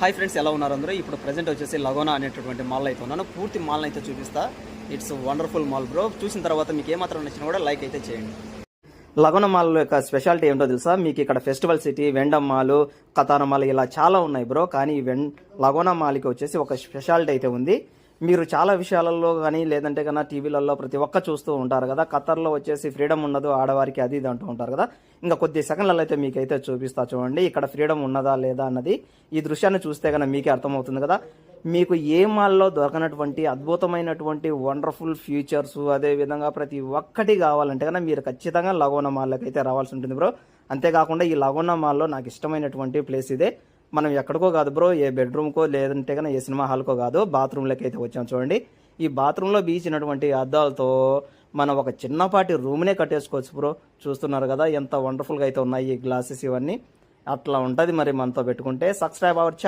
Hi friends, ఎలా ఉన్నారు అందరూ? ఇప్పుడు ప్రజెంట్ వచ్చేసి లగోనా అనేటటువంటి మాల్ అయితే ఉన్నాను. పూర్తి మాల్ అయితే చూపిస్తా. It's wonderful mall bro. చూసిన తర్వాత మీకు ఏమాత్రం నచ్చినా కూడా లైక్ అయితే చేయండి. లగోనా మాల్ యొక్క స్పెషాలిటీ ఏంటో తెలుసా? మీకు ఇక్కడ Festival City, Wendom mall, Katana mall ఇలా చాలా ఉన్నాయి బ్రో. కానీ లగోనా మాల్కి వచ్చేసి ఒక స్పెషాలిటీ అయితే ఉంది. మీరు చాలా విషయాలలో కానీ లేదంటే కన్నా టీవీలలో ప్రతి ఒక్క చూస్తూ ఉంటారు కదా, ఖతర్లో వచ్చేసి ఫ్రీడమ్ ఉండదు ఆడవారికి, అది ఇది అంటూ ఉంటారు కదా. ఇంకా కొద్ది సెకండ్లలో అయితే మీకైతే చూపిస్తా చూడండి, ఇక్కడ ఫ్రీడమ్ ఉన్నదా లేదా అన్నది. ఈ దృశ్యాన్ని చూస్తే కన్నా మీకే అర్థమవుతుంది కదా. మీకు ఏ మాల్లో దొరకనటువంటి అద్భుతమైనటువంటి వండర్ఫుల్ ఫ్యూచర్స్, అదేవిధంగా ప్రతి ఒక్కటి కావాలంటే కన్నా మీరు ఖచ్చితంగా లగోనా మాల్లోకి అయితే రావాల్సి ఉంటుంది బ్రో. అంతేకాకుండా ఈ లగోనా మాల్లో నాకు ఇష్టమైనటువంటి ప్లేస్ ఇదే. మనం ఎక్కడికో కాదు బ్రో, ఏ బెడ్రూమ్కో లేదంటే కన్నా ఏ సినిమా హాల్కో కాదు, బాత్రూంలోకి అయితే వచ్చాం చూడండి. ఈ బాత్రూంలో బీచినటువంటి అద్దాలతో మనం ఒక చిన్నపాటి రూమ్నే కట్టేసుకోవచ్చు బ్రో. చూస్తున్నారు కదా ఎంత వండర్ఫుల్గా అయితే ఉన్నాయి ఈ గ్లాసెస్ ఇవన్నీ. అట్లా ఉంటుంది మరి మనతో పెట్టుకుంటే. Subscribe our